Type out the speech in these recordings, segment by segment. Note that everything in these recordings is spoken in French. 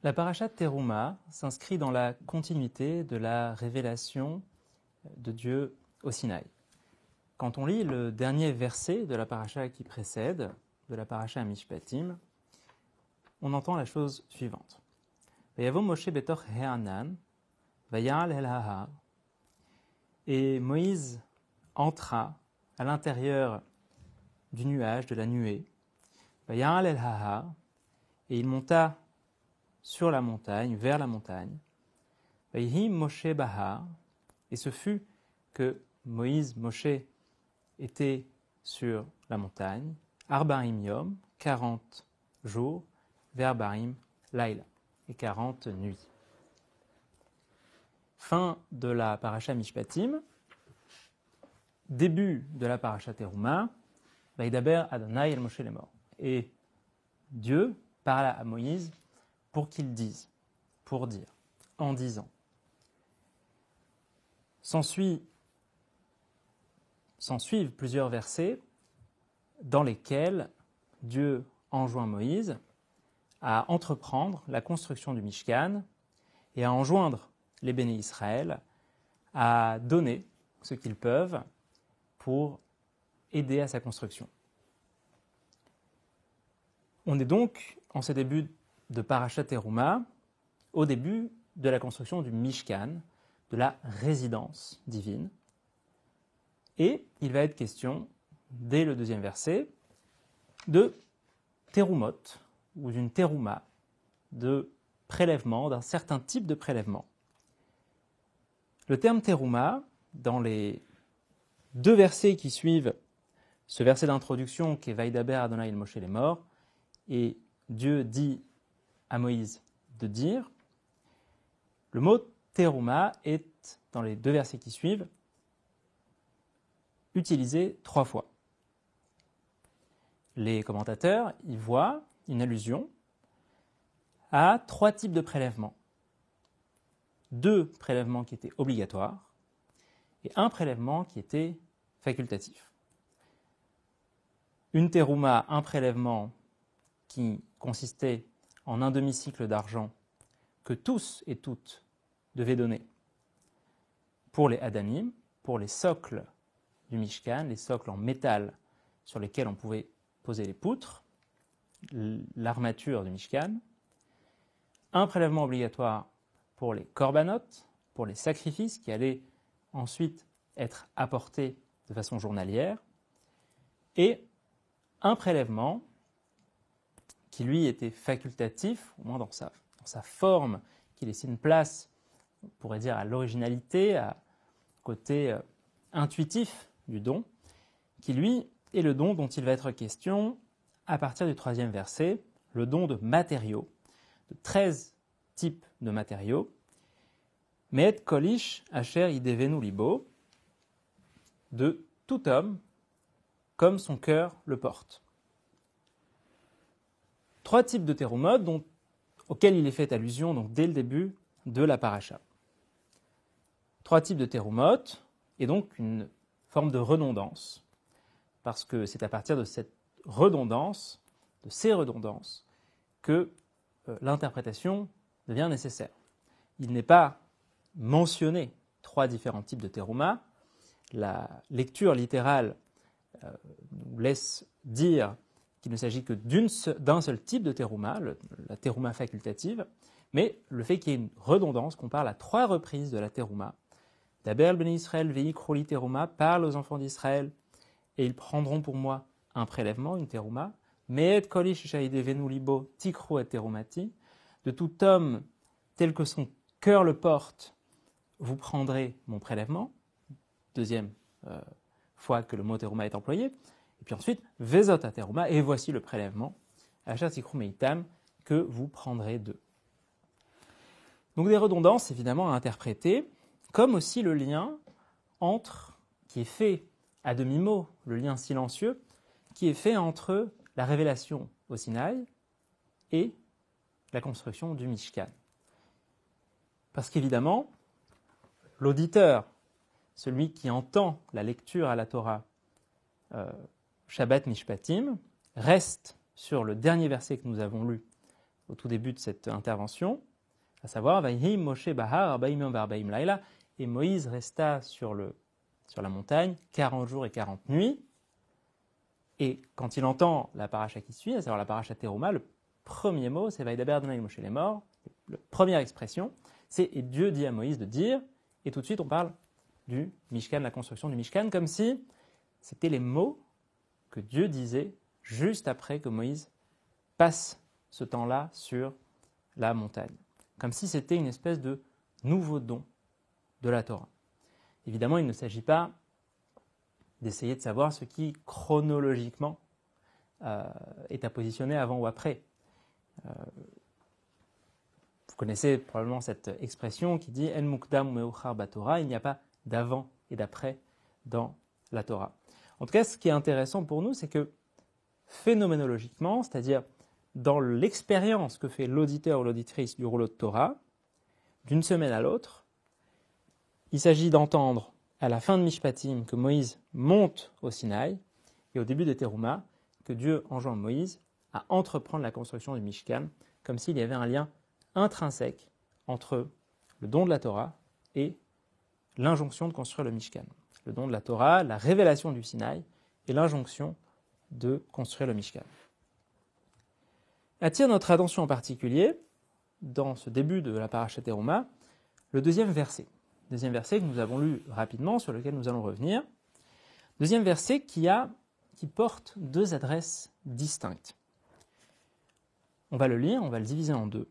La parasha Teruma s'inscrit dans la continuité de la révélation de Dieu au Sinaï. Quand on lit le dernier verset de la parasha qui précède, de la parasha Mishpatim, on entend la chose suivante. Vayavo Moshe betor He'anan, vayal el ha'ar. Et Moïse entra à l'intérieur du nuage, de la nuée, vayal el ha'ar, et il monta sur la montagne, vers la montagne. Vayhi Moshe bahar, et ce fut que Moshe, était sur la montagne, Arbaim yom, 40 jours, Verbarim laila, et 40 nuits. Fin de la parasha Mishpatim, début de la parasha Teruma, Vaidaber Adonai el Moshe lemor. Et Dieu parla à Moïse pour qu'il dise, pour dire, en disant. S'ensuivent plusieurs versets dans lesquels Dieu enjoint Moïse à entreprendre la construction du Mishkan et à enjoindre les béné Israël à donner ce qu'ils peuvent pour aider à sa construction. On est donc, en ce début de Parashat Teruma, au début de la construction du Mishkan, de la résidence divine. Et il va être question, dès le deuxième verset, de terumot, ou d'une teruma, de prélèvement, d'un certain type de prélèvement. Le terme teruma, dans les deux versets qui suivent ce verset d'introduction qui est Vaidaber Adonai el Moshe lemor, et Dieu dit à Moïse de dire, le mot teruma est, dans les deux versets qui suivent, utilisé 3 fois. Les commentateurs y voient une allusion à 3 types de prélèvements. 2 prélèvements qui étaient obligatoires et 1 prélèvement qui était facultatif. Une teruma, un prélèvement qui consistait en un demi-cycle d'argent que tous et toutes devaient donner pour les Adanim, pour les socles du Mishkan, les socles en métal sur lesquels on pouvait poser les poutres, l'armature du Mishkan, un prélèvement obligatoire pour les korbanot, pour les sacrifices qui allaient ensuite être apportés de façon journalière, et un prélèvement qui lui était facultatif, au moins dans sa forme, qui laissait une place, on pourrait dire, à l'originalité, à côté intuitif du don, qui lui est le don dont il va être question à partir du 3e verset, le don de matériaux, de 13 types de matériaux, Me'et kolish asher idevenu libo, de tout homme comme son cœur le porte. 3 types de terumot auxquels il est fait allusion donc, dès le début de la paracha. 3 types de terumot, et donc une forme de redondance, parce que c'est à partir de cette redondance, de ces redondances, que l'interprétation devient nécessaire. Il n'est pas mentionné 3 différents types de teruma. La lecture littérale nous laisse dire qu'il ne s'agit que d'un seul type de teruma, la teruma facultative, mais le fait qu'il y ait une redondance, qu'on parle à 3 reprises de la teruma, Daber ben Israël veikrouli teruma, parle aux enfants d'Israël, et ils prendront pour moi un prélèvement, une teruma, Me'et kolish shaidevenu libo tikru et terumati, de tout homme tel que son cœur le porte, vous prendrez mon prélèvement, deuxième fois que le mot teruma est employé, et puis ensuite, vezot teruma, et voici le prélèvement, asher tikru meitam, que vous prendrez d'eux. Donc des redondances évidemment à interpréter, comme aussi le lien qui est fait à demi-mot, le lien silencieux, qui est fait entre la révélation au Sinaï et la construction du Mishkan. Parce qu'évidemment, l'auditeur, celui qui entend la lecture à la Torah Shabbat Mishpatim reste sur le dernier verset que nous avons lu au tout début de cette intervention, à savoir Vayhi Moshe Bahar 40 yom ו40 לילה, et Moïse resta sur la montagne 40 jours et 40 nuits. Et quand il entend la paracha qui suit, à savoir la paracha Teruma, le premier mot, c'est Vaidaber Adonai Moshe les morts. La première expression, c'est et Dieu dit à Moïse de dire, et tout de suite on parle du Mishkan, la construction du Mishkan, comme si c'était les mots que Dieu disait juste après que Moïse passe ce temps-là sur la montagne. Comme si c'était une espèce de nouveau don de la Torah. Évidemment, il ne s'agit pas d'essayer de savoir ce qui, chronologiquement, est à positionner avant ou après. Vous connaissez probablement cette expression qui dit « En mukdam me'uchar baTorah », il n'y a pas d'avant et d'après dans la Torah. En tout cas, ce qui est intéressant pour nous, c'est que phénoménologiquement, c'est-à-dire dans l'expérience que fait l'auditeur ou l'auditrice du rouleau de Torah, d'une semaine à l'autre, il s'agit d'entendre à la fin de Mishpatim que Moïse monte au Sinaï et au début de Teruma que Dieu enjoint Moïse à entreprendre la construction du Mishkan comme s'il y avait un lien intrinsèque entre le don de la Torah et l'injonction de construire le Mishkan. Le don de la Torah, la révélation du Sinaï et l'injonction de construire le Mishkan. Attire notre attention en particulier, dans ce début de la paracha Teruma, le deuxième verset. Deuxième verset que nous avons lu rapidement, sur lequel nous allons revenir. Deuxième verset qui porte deux adresses distinctes. On va le lire, on va le diviser en deux.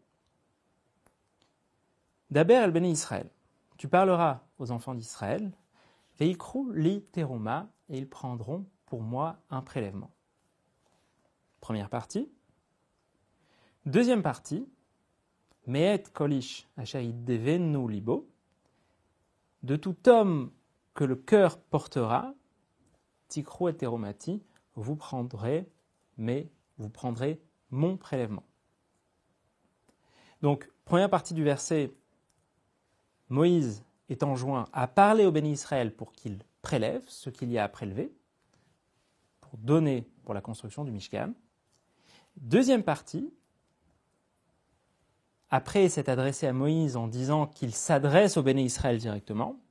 Daber al Bnei Israël. Tu parleras aux enfants d'Israël. Veikru li teruma, et ils prendront pour moi un prélèvement. Première partie. Deuxième partie. Me'et kolish asher yiddevenu libo. De tout homme que le cœur portera, tikru et terumati, vous prendrez mon prélèvement. Donc, première partie du verset, Moïse est enjoint à parler au béni Israël pour qu'il prélève ce qu'il y a à prélever, pour donner pour la construction du Mishkan. Deuxième partie, après s'être adressé à Moïse en disant qu'il s'adresse au béni Israël directement,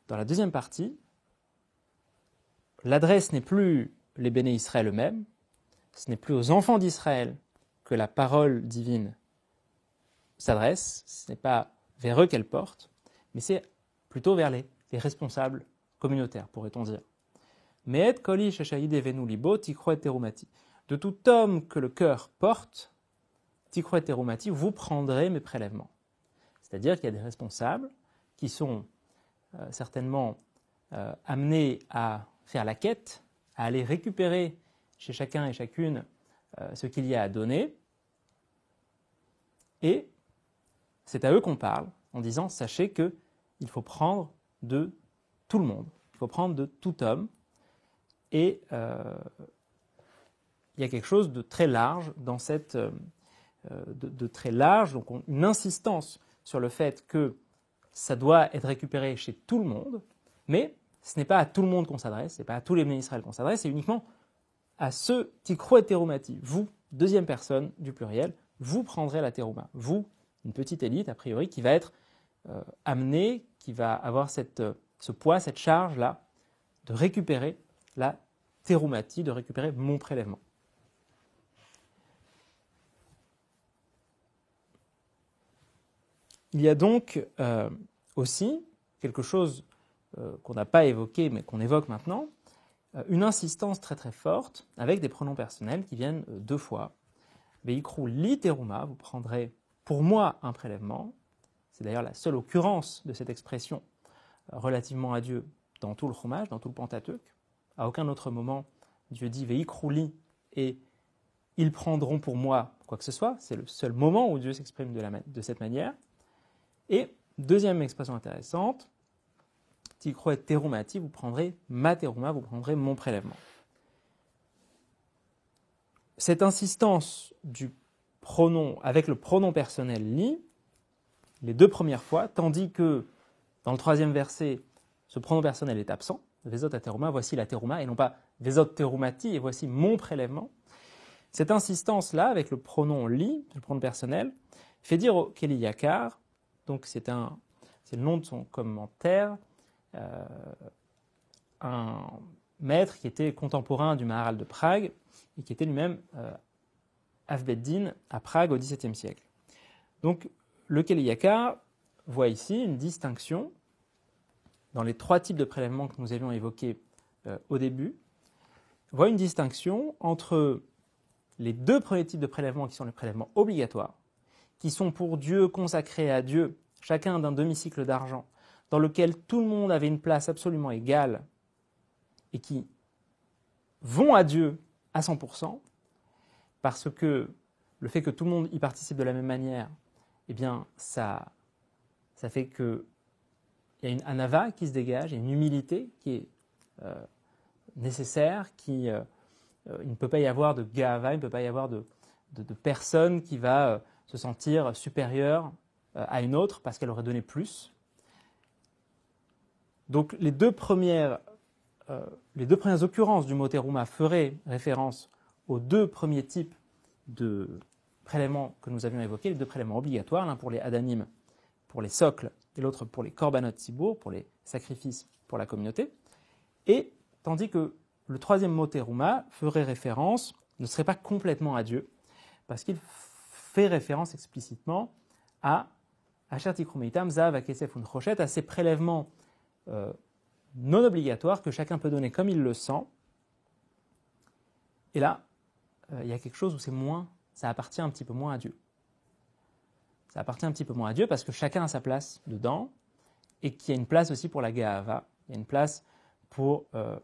dans la deuxième partie, l'adresse n'est plus les béni Israël eux-mêmes, ce n'est plus aux enfants d'Israël que la parole divine s'adresse, ce n'est pas vers eux qu'elle porte, mais c'est plutôt vers les responsables communautaires, pourrait-on dire. Me'et kolish asher yiddevenu libo tikru et terumati. De tout homme que le cœur porte, tikru et terumati, vous prendrez mes prélèvements. C'est-à-dire qu'il y a des responsables qui sont certainement amenés à faire la quête, à aller récupérer chez chacun et chacune ce qu'il y a à donner. Et c'est à eux qu'on parle en disant, sachez qu'il faut prendre de tout le monde, il faut prendre de tout homme. Et il y a quelque chose de très large dans cette... de très large, donc une insistance sur le fait que ça doit être récupéré chez tout le monde, mais ce n'est pas à tout le monde qu'on s'adresse, ce n'est pas à tous les bénis Israël qu'on s'adresse, c'est uniquement à ceux tikru et terumati. Vous, deuxième personne du pluriel, vous prendrez la teruma. Vous, une petite élite, a priori, qui va être amenée, qui va avoir ce poids, cette charge-là, de récupérer la terumati, de récupérer mon prélèvement. Il y a donc aussi quelque chose qu'on n'a pas évoqué, mais qu'on évoque maintenant, une insistance très très forte avec des pronoms personnels qui viennent deux fois. Veikru li teruma, vous prendrez pour moi un prélèvement. C'est d'ailleurs la seule occurrence de cette expression relativement à Dieu dans tout le Chumash, dans tout le Pentateuque. À aucun autre moment, Dieu dit Veikru li et ils prendront pour moi quoi que ce soit. C'est le seul moment où Dieu s'exprime de cette manière. Et deuxième expression intéressante, tikru et terumati, vous prendrez ma teruma, vous prendrez mon prélèvement. Cette insistance du pronom avec le pronom personnel li, les deux premières fois, tandis que dans le troisième verset, ce pronom personnel est absent, Vezot ateruma, voici la teruma, et non pas Vezot terumati, et voici mon prélèvement. Cette insistance-là, avec le pronom li, le pronom personnel, fait dire au Keli Yakar, donc c'est le nom de son commentaire, un maître qui était contemporain du Maharal de Prague, et qui était lui-même Avbeddin à Prague au XVIIe siècle. Donc le Keli Yakar voit ici une distinction dans les 3 types de prélèvements que nous avions évoqués au début, voit une distinction entre les 2 premiers types de prélèvements qui sont les prélèvements obligatoires, qui sont pour Dieu consacrés à Dieu, chacun d'un demi-cycle d'argent, dans lequel tout le monde avait une place absolument égale et qui vont à Dieu à 100%, parce que le fait que tout le monde y participe de la même manière, eh bien, ça fait qu'il y a une anava qui se dégage, il y a une humilité qui est nécessaire, il ne peut pas y avoir de gava, il ne peut pas y avoir de personne qui va se sentir supérieure à une autre parce qu'elle aurait donné plus. Donc les deux premières occurrences du mot teruma feraient référence aux 2 premiers types de prélèvements que nous avions évoqués, les 2 prélèvements obligatoires, l'un pour les adanim, pour les socles, et l'autre pour les korbanot tzibour, pour les sacrifices pour la communauté. Et tandis que le 3e mot teruma ferait référence, ne serait pas complètement à Dieu, parce qu'il fait référence explicitement à Asher tikru meitam, zahav, hakesef unchoshet, à ces prélèvements non obligatoires que chacun peut donner comme il le sent. Et là, il y a quelque chose où ça appartient un petit peu moins à Dieu. Ça appartient un petit peu moins à Dieu parce que chacun a sa place dedans et qu'il y a une place aussi pour la ga'ava, il y a une place pour, on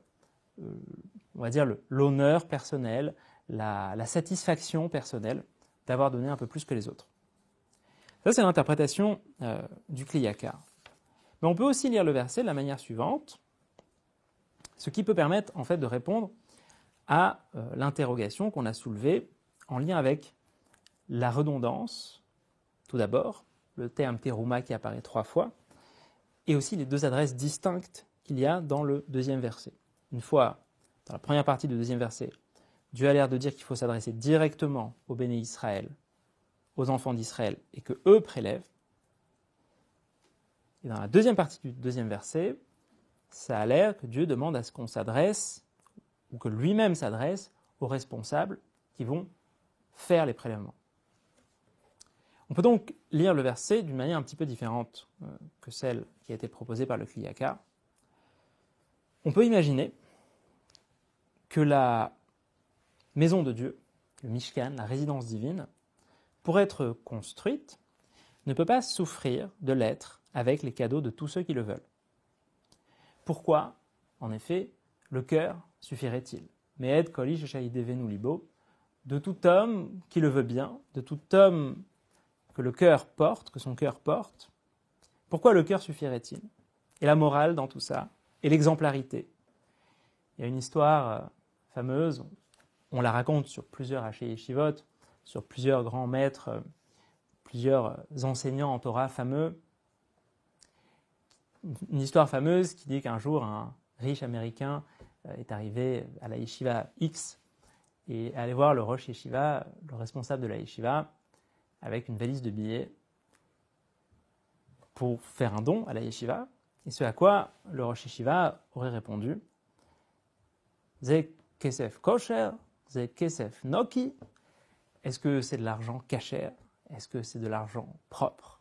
va dire, l'honneur personnel, la satisfaction personnelle d'avoir donné un peu plus que les autres. Ça, c'est l'interprétation du Kli Yakar. Mais on peut aussi lire le verset de la manière suivante, ce qui peut permettre en fait de répondre à l'interrogation qu'on a soulevée en lien avec la redondance, tout d'abord, le terme teruma qui apparaît 3 fois, et aussi les 2 adresses distinctes qu'il y a dans le 2e verset. Une fois, dans la première partie du 2e verset, Dieu a l'air de dire qu'il faut s'adresser directement aux béné Israël, aux enfants d'Israël, et que eux prélèvent. Et dans la 2e partie du 2e verset, ça a l'air que Dieu demande à ce qu'on s'adresse, ou que lui-même s'adresse, aux responsables qui vont faire les prélèvements. On peut donc lire le verset d'une manière un petit peu différente que celle qui a été proposée par le Kli Yakar. On peut imaginer que la maison de Dieu, le Mishkan, la résidence divine, pour être construite, ne peut pas souffrir de l'être avec les cadeaux de tous ceux qui le veulent. Pourquoi, en effet, le cœur suffirait-il? Me'ed kol ish asher yidevenu libo, de tout homme qui le veut bien, de tout homme que le cœur porte, que son cœur porte, pourquoi le cœur suffirait-il? Et la morale dans tout ça, et l'exemplarité. Il y a une histoire fameuse, on la raconte sur plusieurs hachei yeshivot, sur plusieurs grands maîtres, plusieurs enseignants en Torah fameux. Une histoire fameuse qui dit qu'un jour, un riche américain est arrivé à la yeshiva X et est allé voir le rosh yeshiva, le responsable de la yeshiva, avec une valise de billets pour faire un don à la yeshiva. Et ce à quoi le rosh yeshiva aurait répondu « Ze kesef kosher, ze kesef noki » Est-ce que c'est de l'argent kasher? Est-ce que c'est de l'argent propre?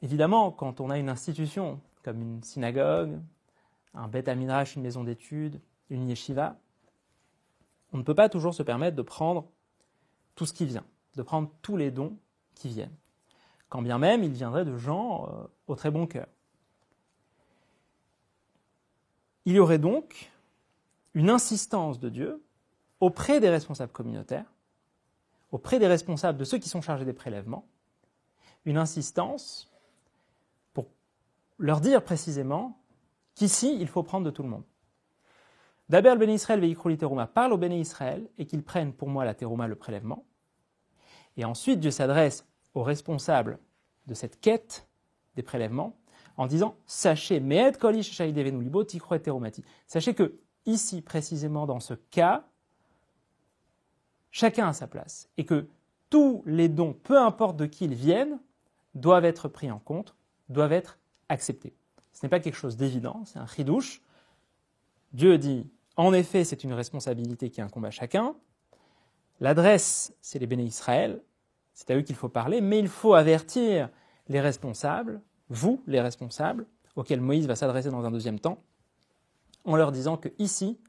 Évidemment, quand on a une institution comme une synagogue, un Beth Midrash, une maison d'études, une yeshiva, on ne peut pas toujours se permettre de prendre tout ce qui vient, de prendre tous les dons qui viennent, quand bien même ils viendraient de gens au très bon cœur. Il y aurait donc une insistance de Dieu auprès des responsables communautaires, auprès des responsables de ceux qui sont chargés des prélèvements, une insistance pour leur dire précisément qu'ici, il faut prendre de tout le monde. D'abord, le béné Israël veikru li teruma parle au béné Israël et qu'ils prennent pour moi la teruma, le prélèvement. Et ensuite, Dieu s'adresse aux responsables de cette quête des prélèvements en disant « Sachez, me'ed kol ish asher yiddevenu libo tikro et terumati ». Sachez que, ici, précisément dans ce cas, chacun a sa place et que tous les dons, peu importe de qui ils viennent, doivent être pris en compte, doivent être acceptés. Ce n'est pas quelque chose d'évident, c'est un chidouche. Dieu dit, en effet, c'est une responsabilité qui incombe à chacun. L'adresse, c'est les béné Israël, c'est à eux qu'il faut parler, mais il faut avertir les responsables, vous, les responsables, auxquels Moïse va s'adresser dans un deuxième temps, en leur disant que ici,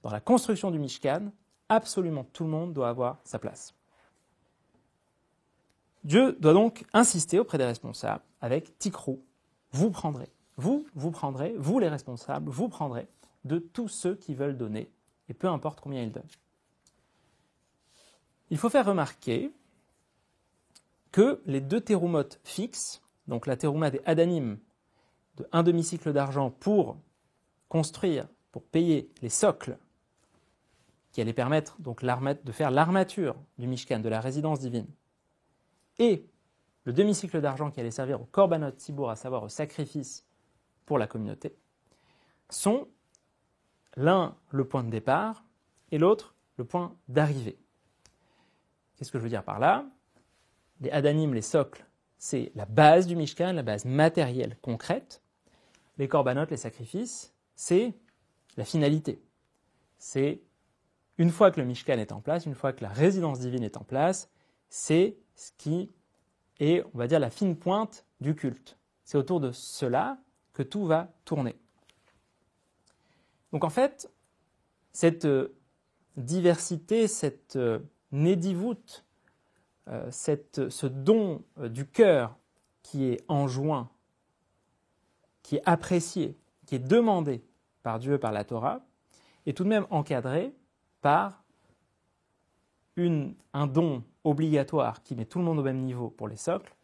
dans la construction du Mishkan, absolument tout le monde doit avoir sa place. Dieu doit donc insister auprès des responsables avec Tikrou, vous prendrez, vous les responsables, vous prendrez de tous ceux qui veulent donner, et peu importe combien ils donnent. Il faut faire remarquer que les deux terumotes fixes, donc la teruma des Adanim de un demi-cycle d'argent pour construire, pour payer les socles qui allaient permettre donc de faire l'armature du Mishkan, de la résidence divine, et le demi-cycle d'argent qui allait servir au korbanot tzibour, à savoir au sacrifice pour la communauté, sont l'un le point de départ et l'autre le point d'arrivée. Qu'est-ce que je veux dire par là? Les Adanim, les socles, c'est la base du Mishkan, la base matérielle, concrète. Les korbanot, les sacrifices, c'est la finalité. C'est une fois que le Mishkan est en place, une fois que la résidence divine est en place, c'est ce qui est, on va dire, la fine pointe du culte. C'est autour de cela que tout va tourner. Donc en fait, cette diversité, cette nédivout, ce don du cœur qui est enjoint, qui est apprécié, qui est demandé par Dieu, par la Torah, est tout de même encadré par un don obligatoire qui met tout le monde au même niveau pour les socles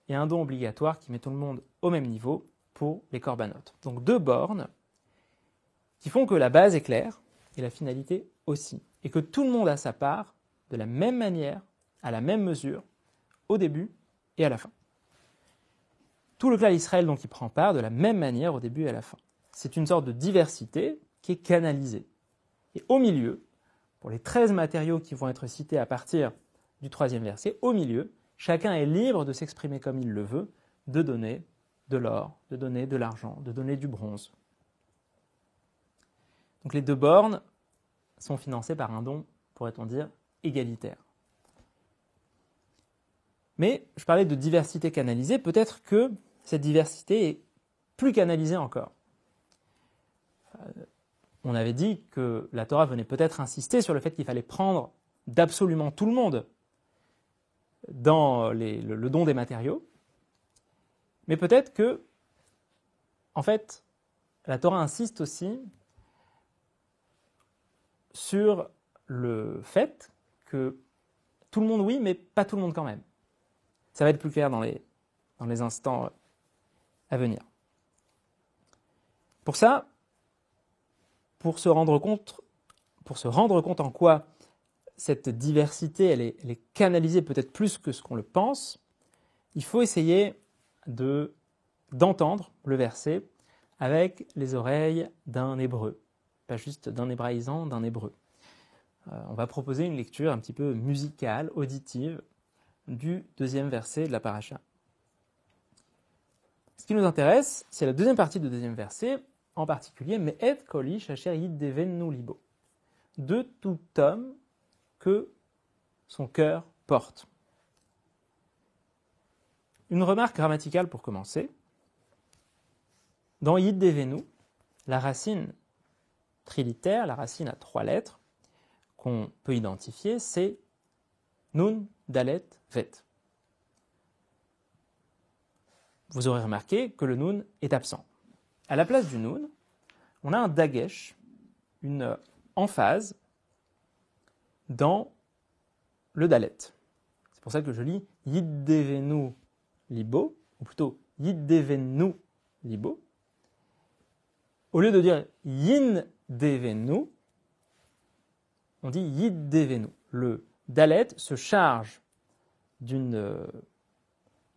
et un don obligatoire qui met tout le monde au même niveau pour les corbanotes. Donc deux bornes qui font que la base est claire et la finalité aussi, et que tout le monde a sa part de la même manière, à la même mesure, au début et à la fin. Tout le clan Israël donc y prend part de la même manière au début et à la fin. C'est une sorte de diversité qui est canalisée. Et au milieu, pour les 13 matériaux qui vont être cités à partir du 3e verset, au milieu, chacun est libre de s'exprimer comme il le veut, de donner de l'or, de donner de l'argent, de donner du bronze. Donc les deux bornes sont financées par un don, pourrait-on dire, égalitaire. Mais je parlais de diversité canalisée, peut-être que cette diversité est plus canalisée encore. On avait dit que la Torah venait peut-être insister sur le fait qu'il fallait prendre d'absolument tout le monde dans le don des matériaux, mais peut-être que, en fait, la Torah insiste aussi sur le fait que tout le monde oui, mais pas tout le monde quand même. Ça va être plus clair dans les instants à venir. Pour ça, pour se rendre compte en quoi cette diversité elle est canalisée peut-être plus que ce qu'on le pense, il faut essayer d'entendre le verset avec les oreilles d'un hébreu, pas juste d'un hébraïsant, d'un hébreu. On va proposer une lecture un petit peu musicale, auditive, du 2e verset de la paracha. Ce qui nous intéresse, c'est la deuxième partie du 2e verset, en particulier, Me'ed kol ish asher yiddevenu libo, de tout homme que son cœur porte. Une remarque grammaticale pour commencer. Dans yiddevenu, la racine trilitère, la racine à 3 lettres, qu'on peut identifier, c'est Nun, Dalet, Vet. Vous aurez remarqué que le Nun est absent. À la place du Nun, on a un Dagesh, une emphase, dans le Dalet. C'est pour ça que je lis Yiddevenu libo, ou plutôt Yiddevenu libo. Au lieu de dire Yindevenu, on dit Yiddevenu. Le Dalet se charge d'une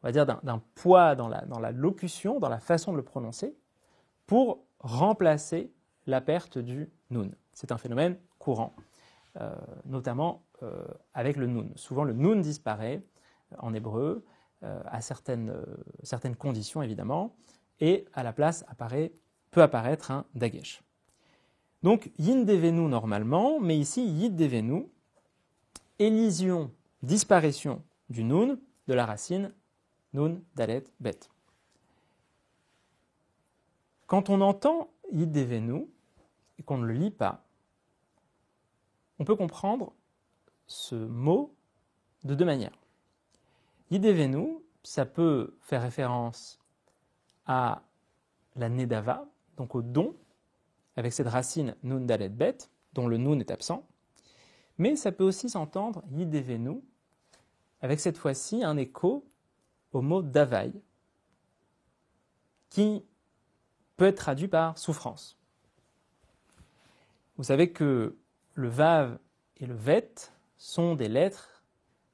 on va dire, d'un poids dans la locution, dans la façon de le prononcer, pour remplacer la perte du nun. C'est un phénomène courant, notamment avec le nun. Souvent, le nun disparaît en hébreu, à certaines conditions évidemment, et à la place peut apparaître un dagesh. Donc, yin devenu normalement, mais ici, yid devenu, élision, disparition du nun, de la racine nun, dalet, bet. Quand on entend yid devenu et qu'on ne le lit pas, on peut comprendre ce mot de deux manières. Yid devenu, ça peut faire référence à la nedava, donc au don, avec cette racine nun, dalet, bet, dont le nun est absent, mais ça peut aussi s'entendre yid devenu, avec cette fois-ci un écho au mot davai, qui peut être traduit par souffrance. Vous savez que le vav et le vet sont des lettres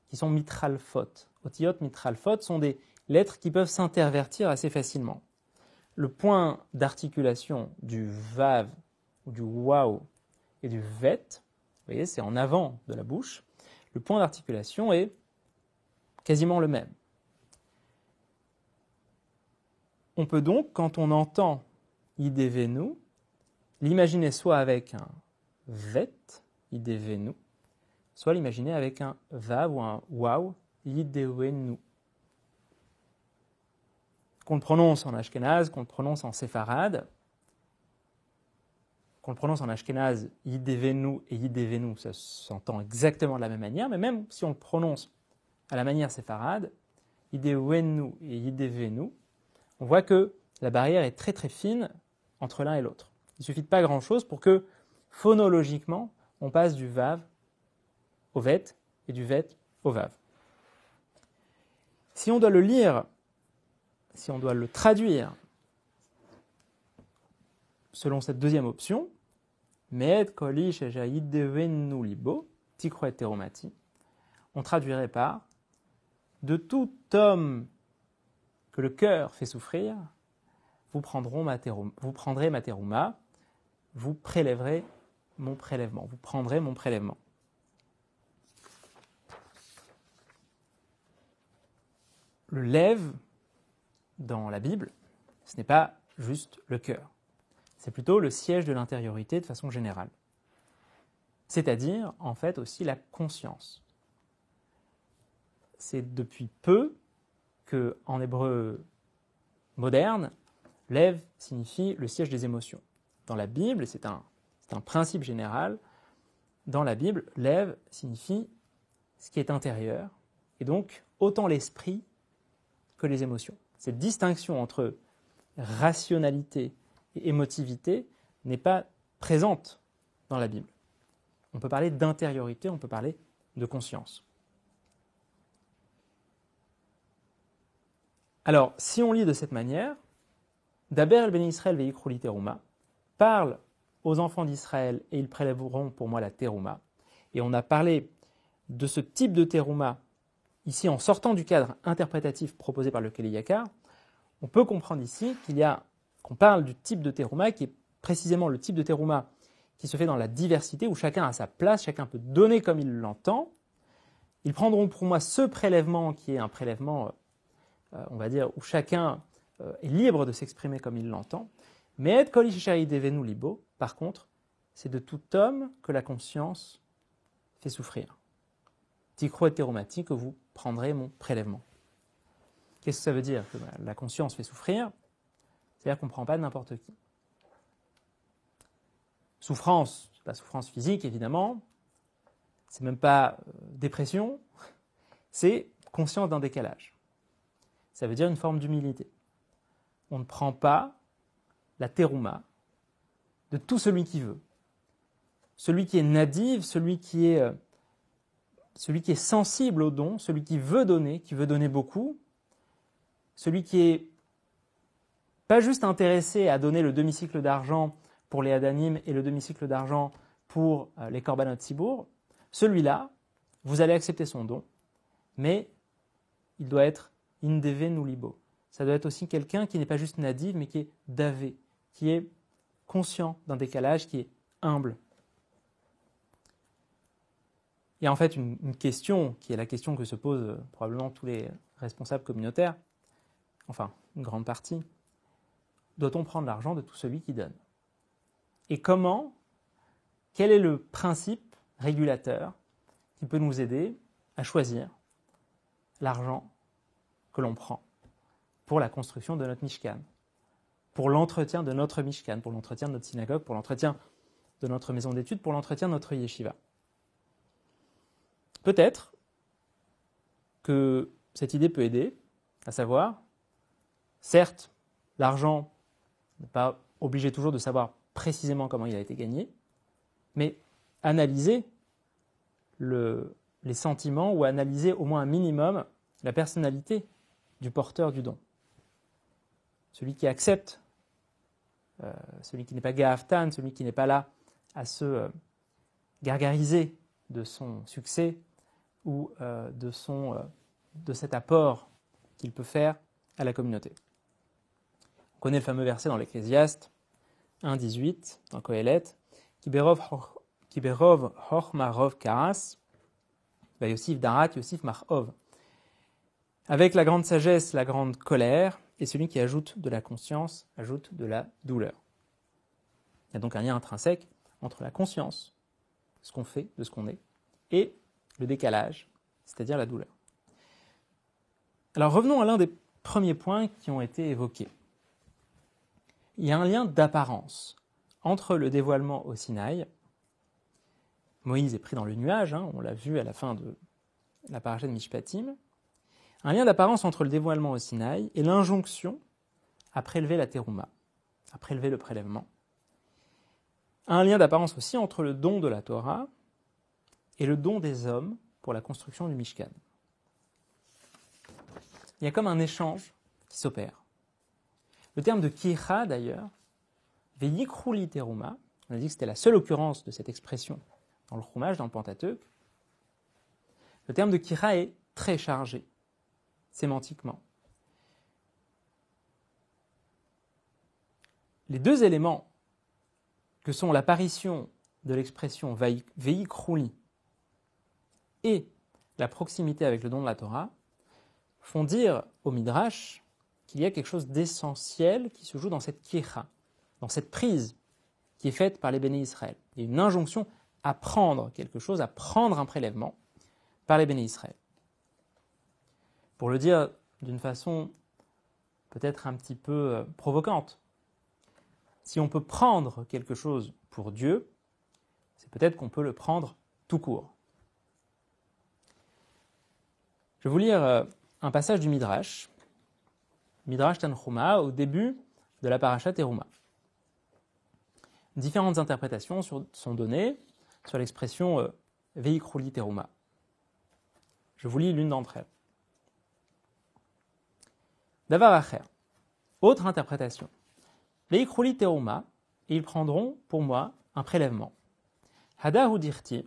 qui sont mitralphot. Otiyot mitralphot sont des lettres qui peuvent s'intervertir assez facilement. Le point d'articulation du vav ou du waw et du vet, vous voyez, c'est en avant de la bouche, le point d'articulation est quasiment le même. On peut donc, quand on entend idevenu, l'imaginer soit avec un vet, idevenu, soit l'imaginer avec un vav ou un waw, idevenu. Qu'on le prononce en ashkénaze, qu'on le prononce en séfarade, qu'on le prononce en ashkénaze, idevenu et idevenu, ça s'entend exactement de la même manière, mais même si on le prononce à la manière séfarade, idevenu et idevenu, on voit que la barrière est très très fine entre l'un et l'autre. Il ne suffit de pas grand-chose pour que, phonologiquement, on passe du vav au vet et du vet au vav. Si on doit le lire, si on doit le traduire selon cette deuxième option, Me'ed koli sheja idevenu libo, tikro et teromati, on traduirait par de tout homme que le cœur fait souffrir, vous prendrez ma terouma, vous prélèverez mon prélèvement, vous prendrez mon prélèvement. Le lève, dans la Bible, ce n'est pas juste le cœur, c'est plutôt le siège de l'intériorité de façon générale. C'est-à-dire, en fait, aussi la conscience. C'est depuis peu que, en hébreu moderne, lève signifie le siège des émotions. Dans la Bible, c'est un principe général, dans la Bible, lève signifie ce qui est intérieur, et donc autant l'esprit que les émotions. Cette distinction entre rationalité et émotivité n'est pas présente dans la Bible. On peut parler d'intériorité, on peut parler de conscience. Alors, si on lit de cette manière, Daber el ben Israël veikru li teruma parle aux enfants d'Israël et ils prélèveront pour moi la teruma. Et on a parlé de ce type de teruma ici en sortant du cadre interprétatif proposé par le Keli Yakar. On peut comprendre ici qu'on parle du type de teruma qui est précisément le type de teruma qui se fait dans la diversité où chacun a sa place, chacun peut donner comme il l'entend. Ils prendront pour moi ce prélèvement qui est un prélèvement, on va dire, où chacun est libre de s'exprimer comme il l'entend. Mais et kol ish devenu libo, par contre, c'est de tout homme que la conscience fait souffrir. Tikro et teromati, que vous prendrez mon prélèvement. Qu'est-ce que ça veut dire que la conscience fait souffrir? C'est-à-dire qu'on ne prend pas n'importe qui. Souffrance, c'est pas souffrance physique évidemment, c'est même pas dépression, c'est conscience d'un décalage. Ça veut dire une forme d'humilité. On ne prend pas la terouma de tout celui qui veut. Celui qui est nadiv, celui qui est sensible au don, celui qui veut donner beaucoup, celui qui est pas juste intéressé à donner le demi-cycle d'argent pour les Hadanim et le demi-cycle d'argent pour les Korbanot Tzibour, celui-là, vous allez accepter son don, mais il doit être indeve nulibo. Ça doit être aussi quelqu'un qui n'est pas juste nadiv, mais qui est davé, qui est conscient d'un décalage, qui est humble. Et en fait, une question, qui est la question que se posent probablement tous les responsables communautaires, enfin, une grande partie, doit-on prendre l'argent de tout celui qui donne? Et comment? Quel est le principe régulateur qui peut nous aider à choisir l'argent que l'on prend pour la construction de notre Mishkan, pour l'entretien de notre Mishkan, pour l'entretien de notre synagogue, pour l'entretien de notre maison d'études, pour l'entretien de notre yeshiva? Peut-être que cette idée peut aider, à savoir, certes, l'argent n'est pas obligé toujours de savoir précisément comment il a été gagné, mais analyser les sentiments ou analyser au moins un minimum la personnalité du porteur du don. Celui qui accepte, celui qui n'est pas Ga'aftan, celui qui n'est pas là à se gargariser de son succès ou de cet apport qu'il peut faire à la communauté. On connaît le fameux verset dans l'Ecclésiaste 1.18, dans Kohelet, Kiberov Chochma Rov Karas, Yosif Darat, Yosif Marov. Avec la grande sagesse, la grande colère, et celui qui ajoute de la conscience, ajoute de la douleur. Il y a donc un lien intrinsèque entre la conscience, ce qu'on fait, de ce qu'on est, et le décalage, c'est-à-dire la douleur. Alors revenons à l'un des premiers points qui ont été évoqués. Il y a un lien d'apparence entre le dévoilement au Sinaï. Moïse est pris dans le nuage, on l'a vu à la fin de la paracha de Mishpatim. Un lien d'apparence entre le dévoilement au Sinaï et l'injonction à prélever la terouma, à prélever le prélèvement. Un lien d'apparence aussi entre le don de la Torah et le don des hommes pour la construction du Mishkan. Il y a comme un échange qui s'opère. Le terme de kira, d'ailleurs, veyikruli teruma, on a dit que c'était la seule occurrence de cette expression dans le Chumash, dans le Pentateuque. Le terme de kira est très chargé, sémantiquement. Les deux éléments que sont l'apparition de l'expression veyikruli et la proximité avec le don de la Torah font dire au Midrash qu'il y a quelque chose d'essentiel qui se joue dans cette kira, dans cette prise qui est faite par les béné Israël. Il y a une injonction à prendre quelque chose, à prendre un prélèvement par les béné Israël. Pour le dire d'une façon peut-être un petit peu provocante, si on peut prendre quelque chose pour Dieu, c'est peut-être qu'on peut le prendre tout court. Je vais vous lire un passage du Midrash, Midrash Tanchuma, au début de la parasha Teruma. Différentes interprétations sont données sur l'expression Veikruli Teruma. Je vous lis l'une d'entre elles. Davar Acher. Autre interprétation. Veikruli Teruma, et ils prendront pour moi un prélèvement. Hadahu dirti.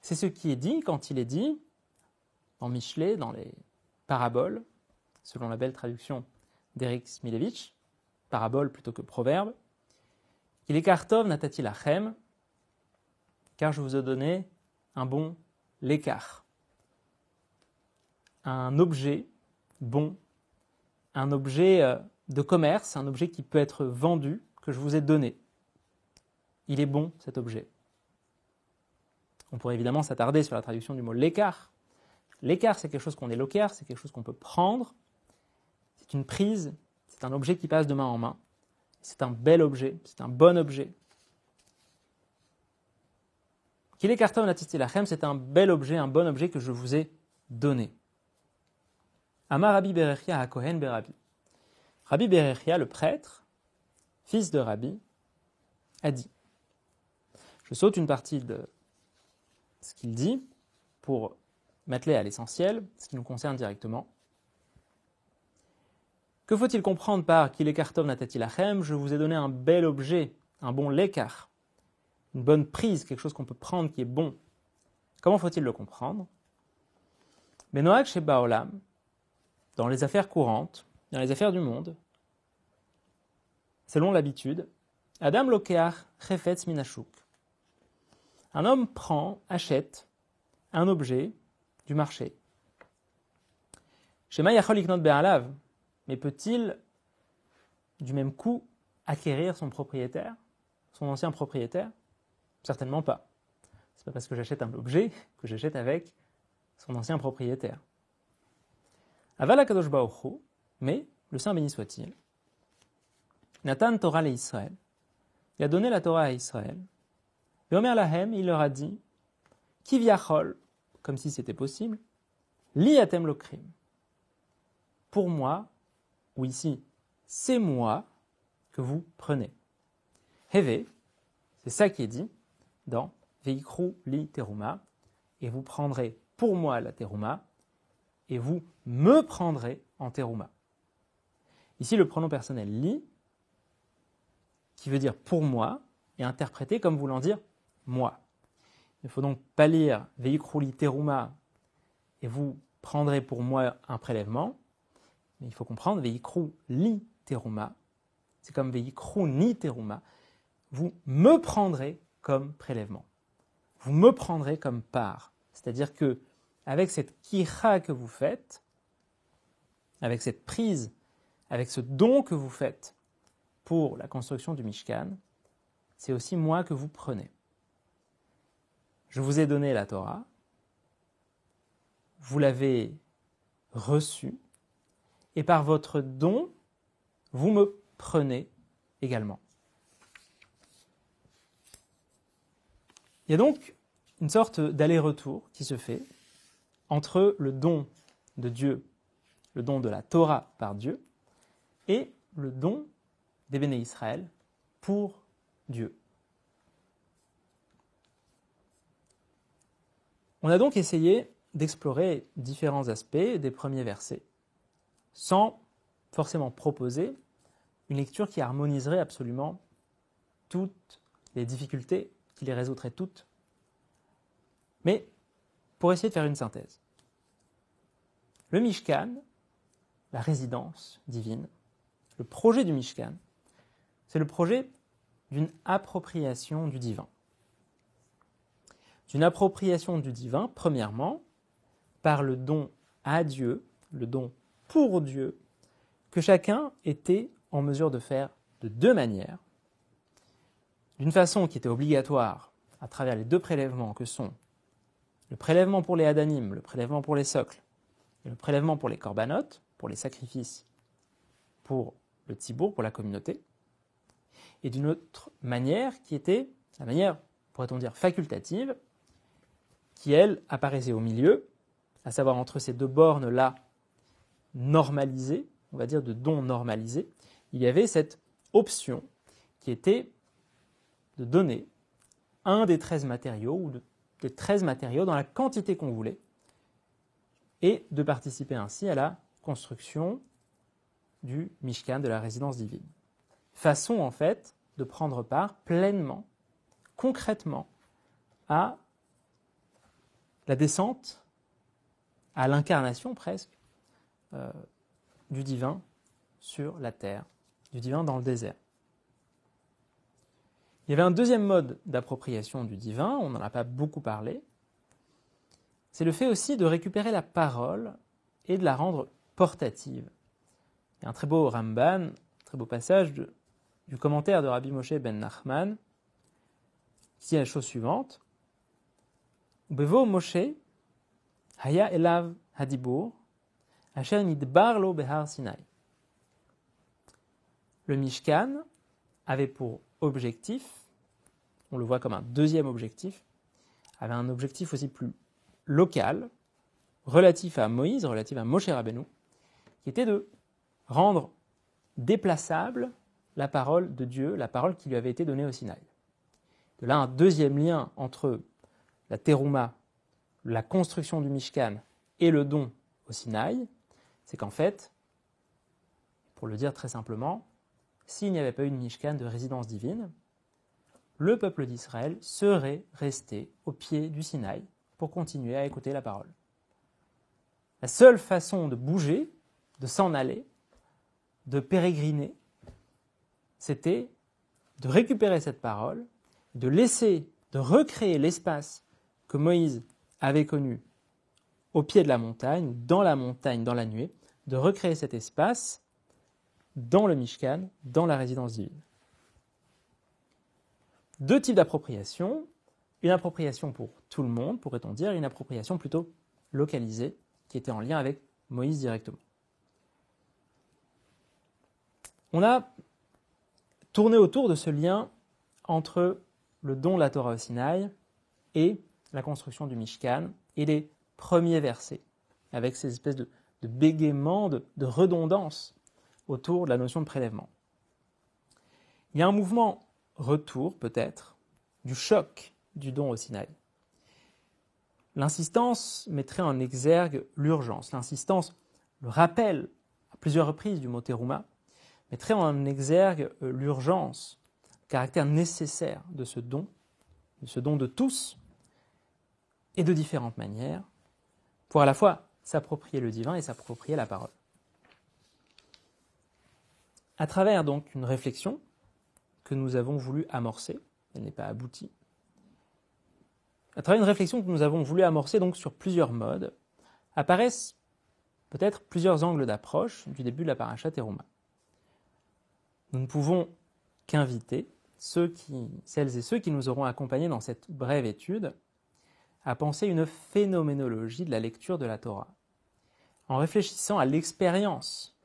C'est ce qui est dit quand il est dit dans Michelet, dans les paraboles, selon la belle traduction d'Eric Smilevich, parabole plutôt que proverbe, qu'il est kartov natati lachem, car je vous ai donné un bon l'écart, un objet bon, un objet de commerce, un objet qui peut être vendu, que je vous ai donné. Il est bon, cet objet. On pourrait évidemment s'attarder sur la traduction du mot l'écart. L'écart, c'est quelque chose qu'on éloquère, c'est quelque chose qu'on peut prendre. C'est une prise, c'est un objet qui passe de main en main. C'est un bel objet, c'est un bon objet. Qu'il est karton natiti lachem, c'est un bel objet, un bon objet que je vous ai donné. Amar Rabbi Berechia HaKohen Berabi. Rabbi Berechia, le prêtre, fils de Rabbi, a dit. Je saute une partie de ce qu'il dit pour m'atteler à l'essentiel, ce qui nous concerne directement. Que faut-il comprendre par qu'il est kartov natati lachem? Je vous ai donné un bel objet, un bon lekar, une bonne prise, quelque chose qu'on peut prendre qui est bon. Comment faut-il le comprendre? Benoach chez Baolam, dans les affaires courantes, dans les affaires du monde, selon l'habitude, Adam lokeach chefetz minashuk. Un homme achète un objet du marché. Shema yachol liknot be'alav, mais peut-il du même coup acquérir son propriétaire, son ancien propriétaire? Certainement pas. C'est pas parce que j'achète un objet que j'achète avec son ancien propriétaire. Aval HaKadosh Baruch Hu, mais le Saint béni soit-il, Natan Torah le Israël, il a donné la Torah à Israël. Veomer lahem, il leur a dit, Kivyachol, comme si c'était possible, li atem lokrim. Pour moi, ou ici, c'est moi que vous prenez. Heve, c'est ça qui est dit dans Veikru li teruma, et vous prendrez pour moi la teruma, et vous me prendrez en teruma. Ici, le pronom personnel li, qui veut dire pour moi, est interprété comme voulant dire moi. Il ne faut donc pas lire Veikru li teruma, et vous prendrez pour moi un prélèvement, mais il faut comprendre Veikru li teruma, c'est comme Veikru ni teruma, vous me prendrez comme prélèvement. Vous me prendrez comme part. C'est-à-dire que, avec cette kira que vous faites, avec cette prise, avec ce don que vous faites pour la construction du Mishkan, c'est aussi moi que vous prenez. Je vous ai donné la Torah, vous l'avez reçue, et par votre don, vous me prenez également. Il y a donc une sorte d'aller-retour qui se fait entre le don de Dieu, le don de la Torah par Dieu, et le don des Béné Israël pour Dieu. On a donc essayé d'explorer différents aspects des premiers versets, sans forcément proposer une lecture qui harmoniserait absolument toutes les difficultés, qui les résoudrait toutes. Mais pour essayer de faire une synthèse. Le Mishkan, la résidence divine, le projet du Mishkan, c'est le projet d'une appropriation du divin. D'une appropriation du divin, premièrement, par le don à Dieu, le don pour Dieu, que chacun était en mesure de faire de deux manières. D'une façon qui était obligatoire à travers les deux prélèvements que sont le prélèvement pour les Hadanim, le prélèvement pour les socles, et le prélèvement pour les korbanot, pour les sacrifices, pour le tzibour, pour la communauté, et d'une autre manière qui était la manière, pourrait-on dire, facultative, qui, elle, apparaissait au milieu, à savoir entre ces deux bornes-là normalisées, on va dire de dons normalisés, il y avait cette option qui était de donner un des 13 matériaux, ou des 13 matériaux dans la quantité qu'on voulait, et de participer ainsi à la construction du Mishkan, de la résidence divine. Façon, en fait, de prendre part pleinement, concrètement, à la descente, à l'incarnation presque, du divin sur la terre, du divin dans le désert. Il y avait un deuxième mode d'appropriation du divin, on n'en a pas beaucoup parlé, c'est le fait aussi de récupérer la parole et de la rendre portative. Il y a un très beau Ramban, un très beau passage du commentaire de Rabbi Moshe ben Nachman, qui dit la chose suivante. Bevo Moshe, haya elav hadibur, asher nidbar lo behar Sinai. Le Mishkan avait pour objectif, on le voit comme un deuxième objectif, avait un objectif aussi plus local, relatif à Moïse, relatif à Moshe Rabbeinu, qui était de rendre déplaçable la parole de Dieu, la parole qui lui avait été donnée au Sinaï. De là, un deuxième lien entre la terouma, la construction du Mishkan et le don au Sinaï, c'est qu'en fait, pour le dire très simplement, s'il n'y avait pas eu de Mishkan de résidence divine, le peuple d'Israël serait resté au pied du Sinaï pour continuer à écouter la parole. La seule façon de bouger, de s'en aller, de pérégriner, c'était de récupérer cette parole, de recréer l'espace que Moïse avait connu au pied de la montagne, dans la nuée, de recréer cet espace dans le Mishkan, dans la résidence divine. Deux types d'appropriation, une appropriation pour tout le monde, pourrait-on dire, et une appropriation plutôt localisée, qui était en lien avec Moïse directement. On a tourné autour de ce lien entre le don de la Torah au Sinaï et la construction du Mishkan et les premiers versets, avec ces espèces de bégaiements, de redondance autour de la notion de prélèvement. Il y a un mouvement retour, peut-être, du choc du don au Sinaï. L'insistance mettrait en exergue l'urgence. L'insistance, le rappel à plusieurs reprises du mot terouma, mettrait en exergue l'urgence, le caractère nécessaire de ce don de tous, et de différentes manières, pour à la fois s'approprier le divin et s'approprier la parole. À travers donc une réflexion que nous avons voulu amorcer, elle n'est pas aboutie, à travers une réflexion que nous avons voulu amorcer donc sur plusieurs modes, apparaissent peut-être plusieurs angles d'approche du début de la paracha Teruma. Nous ne pouvons qu'inviter celles et ceux qui nous auront accompagnés dans cette brève étude à penser une phénoménologie de la lecture de la Torah, en réfléchissant à l'expérience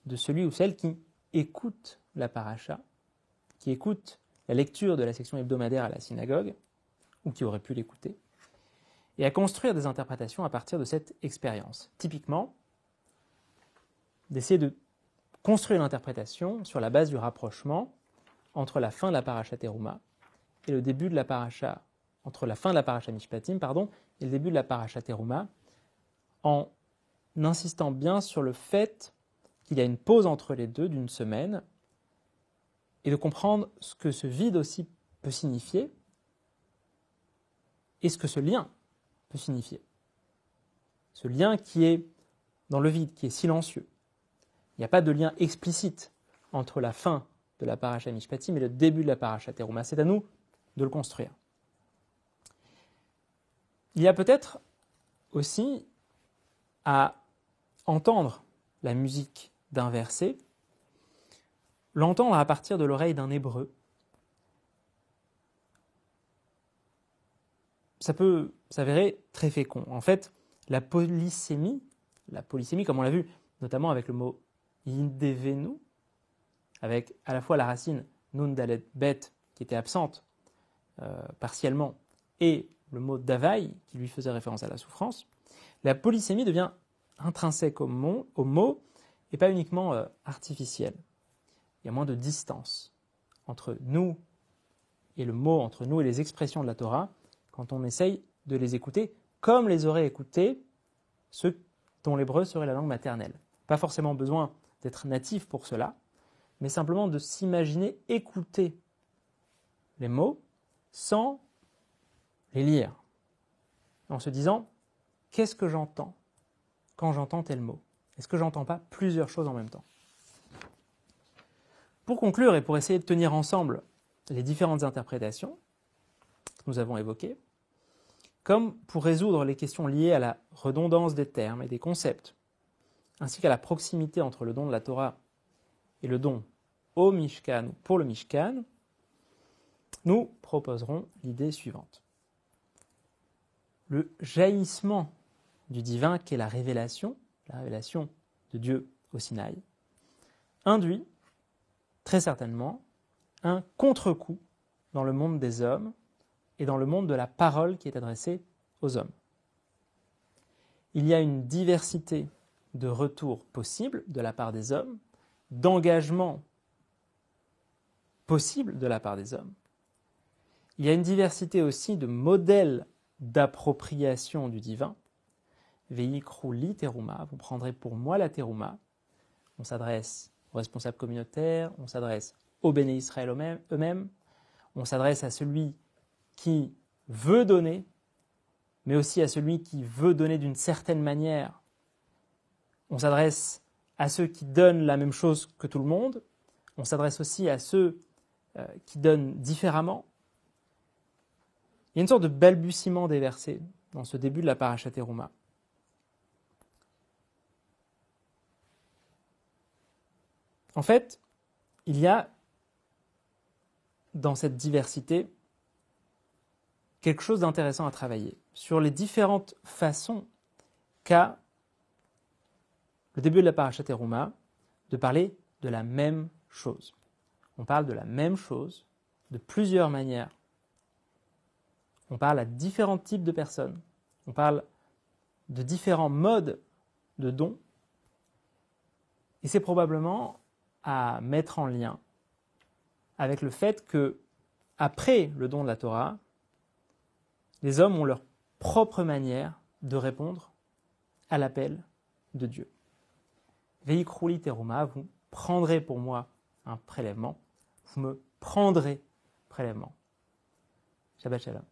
de celui ou celle qui écoute la paracha, qui écoute la lecture de la section hebdomadaire à la synagogue, ou qui aurait pu l'écouter, et à construire des interprétations à partir de cette expérience. Typiquement, d'essayer de construire une interprétation sur la base du rapprochement entre la fin de la paracha Teruma et le début de la paracha, entre la fin de la paracha Mishpatim, et le début de la paracha Teruma, en insistant bien sur le fait qu'il y a une pause entre les deux d'une semaine, et de comprendre ce que ce vide aussi peut signifier, et ce que ce lien peut signifier. Ce lien qui est dans le vide, qui est silencieux. Il n'y a pas de lien explicite entre la fin de la paracha Mishpatim et le début de la paracha Teruma. C'est à nous de le construire. Il y a peut-être aussi à entendre la musique d'un verset, l'entendre à partir de l'oreille d'un hébreu. Ça peut s'avérer très fécond. En fait, la polysémie, comme on l'a vu, notamment avec le mot yindevenu, avec à la fois la racine nun dalet bet qui était absente partiellement et le mot davai qui lui faisait référence à la souffrance, la polysémie devient intrinsèque au mot et pas uniquement artificielle. Il y a moins de distance entre nous et le mot, entre nous et les expressions de la Torah, quand on essaye de les écouter comme les auraient écoutés ceux dont l'hébreu serait la langue maternelle. Pas forcément besoin d'être natif pour cela, mais simplement de s'imaginer écouter les mots sans les lire, en se disant « qu'est-ce que j'entends quand j'entends tel mot ? Est-ce que j'entends pas plusieurs choses en même temps ?» Pour conclure et pour essayer de tenir ensemble les différentes interprétations que nous avons évoquées, comme pour résoudre les questions liées à la redondance des termes et des concepts, ainsi qu'à la proximité entre le don de la Torah et le don au Mishkan, pour le Mishkan, nous proposerons l'idée suivante. Le jaillissement du divin, qu'est la révélation de Dieu au Sinaï, induit très certainement un contre-coup dans le monde des hommes et dans le monde de la parole qui est adressée aux hommes. Il y a une diversité de retours possibles de la part des hommes, d'engagements possibles de la part des hommes. Il y a une diversité aussi de modèles d'appropriation du divin. Veikru li teruma, vous prendrez pour moi la teruma. On s'adresse aux responsables communautaires, on s'adresse aux béné Israël eux-mêmes, on s'adresse à celui qui veut donner, mais aussi à celui qui veut donner d'une certaine manière. On s'adresse à ceux qui donnent la même chose que tout le monde, on s'adresse aussi à ceux qui donnent différemment. Il y a une sorte de balbutiement des versets dans ce début de la Parashat Teruma. En fait, il y a dans cette diversité quelque chose d'intéressant à travailler sur les différentes façons qu'a le début de la Parashat Teruma de parler de la même chose. On parle de la même chose de plusieurs manières. On parle à différents types de personnes. On parle de différents modes de dons. Et c'est probablement à mettre en lien avec le fait que, après le don de la Torah, les hommes ont leur propre manière de répondre à l'appel de Dieu. Veikrouli teruma, vous prendrez pour moi un prélèvement, vous me prendrez prélèvement. Shabbat shalom.